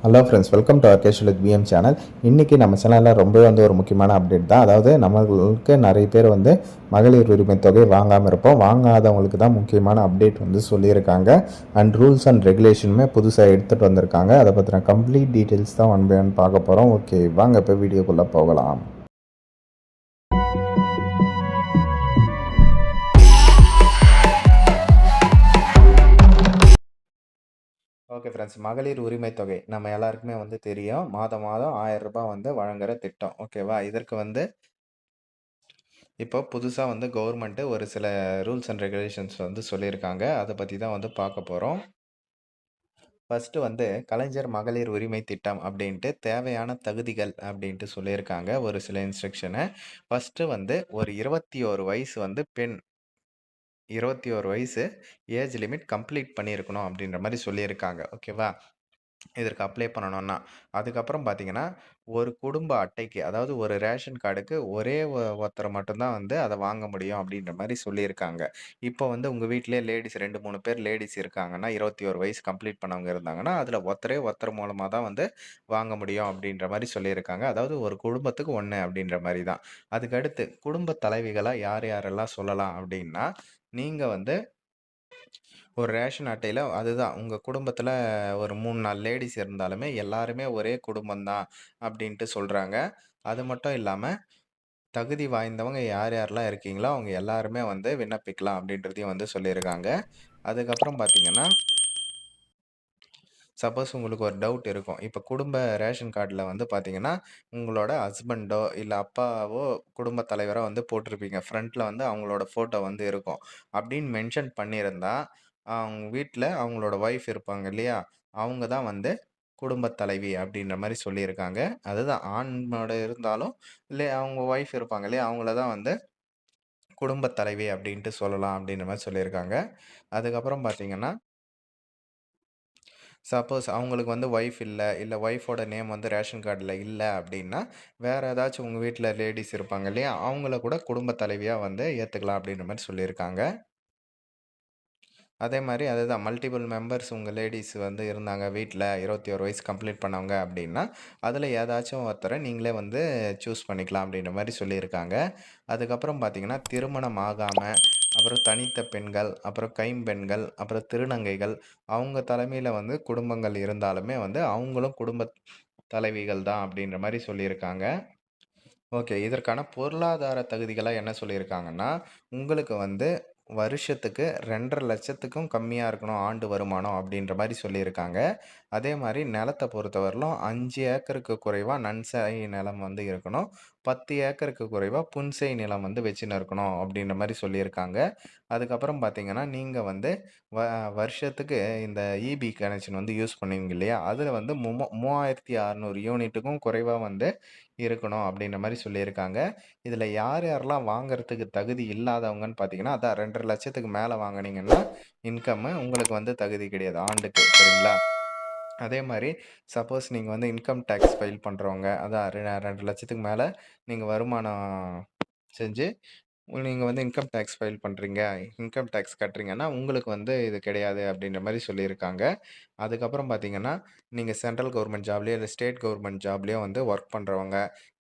Hello friends, welcome to a casual with PM channel. இன்றைக்கி நம்ம சேனலில் ரொம்பவே ஒரு முக்கியமான அப்டேட் தான். அதாவது நம்மளுக்கு நிறைய பேர் மகளிர் உரிமை தொகை வாங்காமல் இருப்போம். வாங்காதவங்களுக்கு தான் முக்கியமான அப்டேட் சொல்லியிருக்காங்க. அண்ட் ரூல்ஸ் அண்ட் ரெகுலேஷனுமே புதுசாக எடுத்துகிட்டு வந்திருக்காங்க. அதை பற்றின கம்ப்ளீட் டீட்டெயில்ஸ் தான் ஒன் பை ஒன் பார்க்க போகிறோம். ஓகே, வாங்க இப்போ வீடியோக்குள்ளே போகலாம். ஓகே ஃப்ரெண்ட்ஸ், மகளிர் உரிமை தொகை நம்ம எல்லாருக்குமே தெரியும். மாதம் மாதம் 1000 ரூபாய் வழங்குகிற திட்டம். ஓகேவா? இதற்கு இப்போ புதுசாக கவர்மெண்ட்டு ஒரு சில ரூல்ஸ் அண்ட் ரெகுலேஷன்ஸ் சொல்லியிருக்காங்க. அதை பற்றி தான் பார்க்க போகிறோம். ஃபஸ்ட்டு கலைஞர் மகளிர் உரிமை திட்டம் அப்படின்ட்டு தேவையான தகுதிகள் அப்படின்ட்டு சொல்லியிருக்காங்க. ஒரு சில இன்ஸ்ட்ரக்ஷனு. ஃபஸ்ட்டு ஒரு 21 வயசு பெண் 21 வயசு ஏஜ் லிமிட் கம்ப்ளீட் பண்ணியிருக்கணும் அப்படின்ற மாதிரி சொல்லியிருக்காங்க. ஓகேவா? இதற்கு அப்ளை பண்ணணும்னா. அதுக்கப்புறம் பார்த்தீங்கன்னா, ஒரு குடும்ப அட்டைக்கு, அதாவது ஒரு ரேஷன் கார்டுக்கு ஒரே ஒருத்தர் மட்டும் தான் அத வாங்க முடியும் அப்படின்ற மாரி சொல்லியிருக்காங்க. இப்போ உங்க வீட்லயே லேடீஸ் 2, 3 பேர் லேடீஸ் இருக்காங்கன்னா, 21 வயசு கம்ப்ளீட் பண்ணவங்க இருந்தாங்கன்னா, அதில ஒருத்தரே ஒருத்தர் மூலமா தான் வாங்க முடியும் அப்படின்ற மாரி சொல்லியிருக்காங்க. அதாவது ஒரு குடும்பத்துக்கு 1 அப்படின்ற மாரி தான். அதுக்கு அடுத்து குடும்ப தலைவிகளா யார் யாரெல்லாம் சொல்லலாம் அப்படின்னா, நீங்க ஒரு ரேஷன் அட்டையில அதுதான் உங்க குடும்பத்தில ஒரு 3, 4 லேடீஸ் இருந்தாலுமே எல்லாருமே ஒரே குடும்பம் தான் அப்படின்ட்டு சொல்றாங்க. அது மட்டும் இல்லாம, தகுதி வாய்ந்தவங்க யார் யாரெல்லாம் இருக்கீங்களோ, அவங்க எல்லாருமே விண்ணப்பிக்கலாம் அப்படின்றதையும் சொல்லியிருக்காங்க. அதுக்கப்புறம் பார்த்தீங்கன்னா, சப்போஸ் உங்களுக்கு ஒரு டவுட் இருக்கும். இப்ப குடும்ப ரேஷன் கார்டுல பார்த்தீங்கன்னா, உங்களோட ஹஸ்பண்டோ, இல்ல அப்பாவோ குடும்ப தலைவரா போட்டிருப்பீங்க. ஃப்ரண்ட்ல அவங்களோட ஃபோட்டோ இருக்கும். அப்படின்னு மென்ஷன் பண்ணியிருந்தா, அவங்க வீட்ல அவங்களோட ஒய்ஃப் இருப்பாங்க இல்லையா? அவங்க தான் குடும்ப தலைவி அப்படின்ற மாரி சொல்லியிருக்காங்க. அதுதான் ஆணோட இருந்தாலும், இல்ல அவங்க ஒய்ஃப் இருப்பாங்க இல்லையா? அவங்கள தான் குடும்ப தலைவி அப்படின்ட்டு சொல்லலாம் அப்படின்ற மாரி சொல்லியிருக்காங்க. அதுக்கப்புறம் பார்த்தீங்கன்னா, சப்போஸ் அவங்களுக்கு ஒய்ஃப் இல்ல, இல்ல ஒய்ஃபோட நேம் ரேஷன் கார்டுல இல்ல அப்டின்னா, வேற ஏதாச்சும் உங்க வீட்ல லேடீஸ் இருப்பாங்க இல்லையா? அவங்கள கூட குடும்ப தலைவியா ஏத்துக்கலாம் அப்டின்ற மாரி சொல்லியிருக்காங்க. அதே மாரி அதுதான் மல்டிபிள் மெம்பர்ஸ் உங்க லேடீஸ் இருந்தாங்க வீட்ல 21 வயசு கம்ப்ளீட் பண்ணவங்க அப்டின்னா, அதில ஏதாச்சும் ஒருத்தர நீங்களே சூஸ் பண்ணிக்கலாம் அப்டின்ற மாரி சொல்லியிருக்காங்க. அதுக்கப்புறம் பார்த்தீங்கன்னா, திருமணம் ஆகாம, அப்புறம் தனித்த பெண்கள், அப்புறம் கைம்பெண்கள், அப்புறம் திருநங்கைகள், அவங்க தலைமையில குடும்பங்கள் இருந்தாலுமே அவங்களும் குடும்ப தலைவிகள் தான் அப்டின்ற மாரி சொல்லியிருக்காங்க. ஓகே. இதற்கான பொருளாதார தகுதிகளா என்ன சொல்லியிருக்காங்கன்னா, உங்களுக்கு வருஷத்துக்கு 2,50,000க்கும் கம்மியா இருக்கணும் ஆண்டு வருமானம் அப்டின்ற மாரி சொல்லியிருக்காங்க. அதே மாரி நிலத்த பொறுத்தவரையிலும் 5 ஏக்கருக்கு குறைவா நன்சாய் நிலம் இருக்கணும். 10 ஏக்கருக்கு குறைவா புன்செய் நிலம் வச்சுன்னு இருக்கணும் அப்டின்ற மாரி சொல்லியிருக்காங்க. அதுக்கப்புறம் பார்த்தீங்கன்னா, நீங்க வ வருஷத்துக்கு இந்த ஈபி கனெக்ஷன் யூஸ் பண்ணுவீங்க இல்லையா? அதில 3600 யூனிட்டுக்கும் குறைவா இருக்கணும் அப்டின்ற மாரி சொல்லியிருக்காங்க. இதில யார் யாரெல்லாம் வாங்குறதுக்கு தகுதி இல்லாதவங்கன்னு பார்த்தீங்கன்னா, அதான் 2,50,000க்கு மேல வாங்குனீங்கன்னா, உங்களுக்கு தகுதி கிடையாது ஆண்டுக்கு. சரிங்களா? அதே மாரி சப்போஸ் நீங்க இன்கம் டாக்ஸ் ஃபைல் பண்றவங்க, அதான் 2,00,000க்கு மேல நீங்க வருமானம் செஞ்சு நீங்க இன்கம் டாக்ஸ் ஃபைல் பண்றீங்க, இன்கம் டாக்ஸ் கட்டுறீங்கன்னா, உங்களுக்கு இது கிடையாது அப்டின்ற மாரி சொல்லியிருக்காங்க. அதுக்கப்புறம் பார்த்தீங்கன்னா, நீங்க சென்ட்ரல் கவர்ன்மெண்ட் ஜாப்லயோ, இல்ல ஸ்டேட் கவர்ன்மெண்ட் ஜாப்லயோ வொர்க் பண்றவங்க,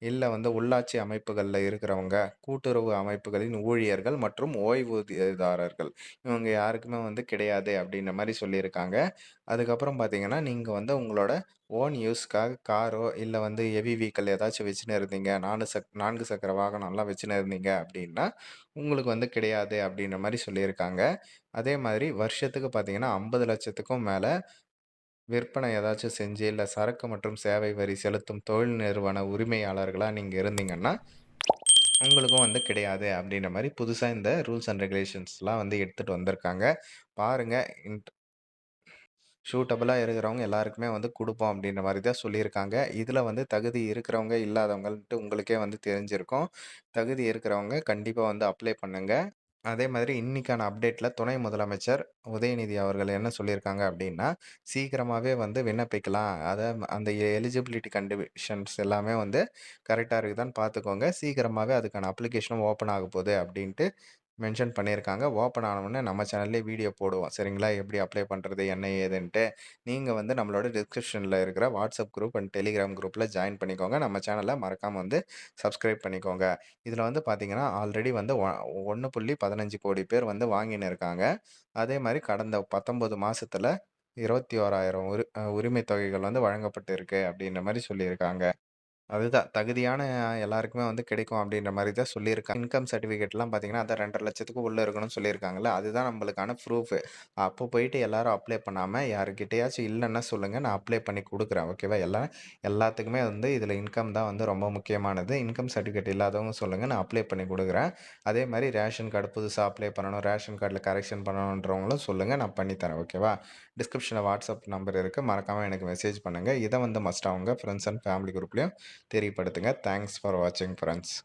இல்ல உள்ளாட்சி அமைப்புகள்ல இருக்கிறவங்க, கூட்டுறவு அமைப்புகளின் ஊழியர்கள் மற்றும் ஓய்வூதியதாரர்கள். இவங்க யாருக்குமே கிடையாது அப்டின்ற மாரி சொல்லியிருக்காங்க. அதுக்கப்புறம் பார்த்தீங்கன்னா, நீங்க உங்களோட ஓன் யூஸ்க்காக காரோ, இல்ல ஹெவி வெஹிக்கிள் ஏதாச்சும் வச்சுன்னு இருந்தீங்க, 4 சக்கர வாகனம்லாம் வச்சுன்னு இருந்தீங்க அப்டின்னா, உங்களுக்கு கிடையாது அப்டின்ற மாரி சொல்லியிருக்காங்க. அதே மாதிரி வருஷத்துக்கு பார்த்தீங்கன்னா, 50,00,000க்கும் மேல விற்பனை ஏதாச்சும் செஞ்சு, இல்ல சரக்கு மற்றும் சேவை வரி செலுத்தும் தொழில் நிறுவன உரிமையாளர்களா நீங்க இருந்தீங்கன்னா, உங்களுக்கும் கிடையாது அப்டின்ற மாரி புதுசா இந்த ரூல்ஸ் அண்ட் ரெகுலேஷன்ஸ்லாம் எடுத்துட்டு வந்திருக்காங்க. பாருங்க. சூட்டபிளா இருக்கிறவங்க எல்லாருக்குமே குடுப்போம் அப்டின்ற மாரி தான் சொல்லியிருக்காங்க. இதில தகுதி இருக்கிறவங்க, இல்லாதவங்கன்ட்டு உங்களுக்கே தெரிஞ்சிருக்கும். தகுதி இருக்கிறவங்க கண்டிப்பா அப்ளை பண்ணுங்க. அதே மாதிரி இன்னைக்கான அப்டேட்ல துணை முதலமைச்சர் உதயநிதி அவர்கள் என்ன சொல்லியிருக்காங்க அப்டின்னா, சீக்கிரமாவே விண்ணப்பிக்கலாம். அந்த எலிஜிபிலிட்டி கண்டிஷன்ஸ் எல்லாமே கரெக்ட்டா இருக்குதான்னு பார்த்துக்கோங்க. சீக்கிரமாவே அதுக்கான அப்ளிகேஷனும் ஓப்பன் ஆகப்போது அப்டின்ட்டு மென்ஷன் பண்ணியிருக்காங்க. ஓப்பன் ஆனவுனே நம்ம சேனல்லயே வீடியோ போடுவோம். சரிங்களா? எப்படி அப்ளை பண்றது? என்ன ஏதுன்ட்டு. நீங்க வந்து நம்மளோட டிஸ்கிரிப்ஷன்ல இருக்கிற வாட்ஸ்அப் குரூப் அண்ட் டெலிகிராம் குரூப்ல ஜாயின் பண்ணிக்கோங்க. நம்ம சேனல மறக்காம வந்து சப்ஸ்கிரைப் பண்ணிக்கோங்க. இதுல வந்து பார்த்தீங்கன்னா, ஆல்ரெடி வந்து 1.15 கோடி பேர் வந்து வாங்கின்னு இருக்காங்க. அதே மாரி கடந்த 19 மாசத்துல 21,000 உரிமை தொகைகள் வந்து வழங்கப்பட்டு இருக்கு அப்படின்ற மாரி சொல்லியிருக்காங்க. அதுதான். தகுதியான எல்லாருக்குமே வந்து கிடைக்கும் அப்டின்ற மாரி தான் சொல்லியிருக்காங்க. இன்கம் சர்டிஃபிகேட்லாம் பார்த்தீங்கன்னா, அதான் 2,50,000க்கு உள்ள இருக்கணும்னு சொல்லியிருக்காங்கல்ல. அதுதான் நம்மளுக்கான ப்ரூஃபு. அப்போ போயிட்டு எல்லாரும் அப்ளை பண்ணாம, யாருக்கிட்டயாச்சும் இல்லன்னா சொல்லுங்க. நான் அப்ளை பண்ணி குடுக்குறேன். ஓகேவா? எல்லாத்துக்குமே வந்து இதில இன்கம் தான் வந்து ரொம்ப முக்கியமானது. இன்கம் சர்டிஃபிகேட் இல்லாதவங்க சொல்லுங்க. நான் அப்ளை பண்ணி குடுக்குறேன். அதே மாரி ரேஷன் கார்டு புதுசா அப்ளை பண்ணணும். ரேஷன் கார்ட்ல கரெக்ஷன் பண்ணணுன்றவங்களும் சொல்லுங்க. நான் பண்ணி தரேன். ஓகேவா? டிஸ்கிரிப்ஷன்ல வாட்ஸ்அப் நம்பர் இருக்கு. மறக்காம எனக்கு மெசேஜ் பண்ணுங்க. இத வந்து மஸ்ட்டா உங்க ஃப்ரெண்ட்ஸ் அண்ட் ஃபேமிலி குரூப்லயும் தெரியப்படுத்துங்க. தேங்க்ஸ் ஃபார் வாட்சிங் ஃபிரெண்ட்ஸ்.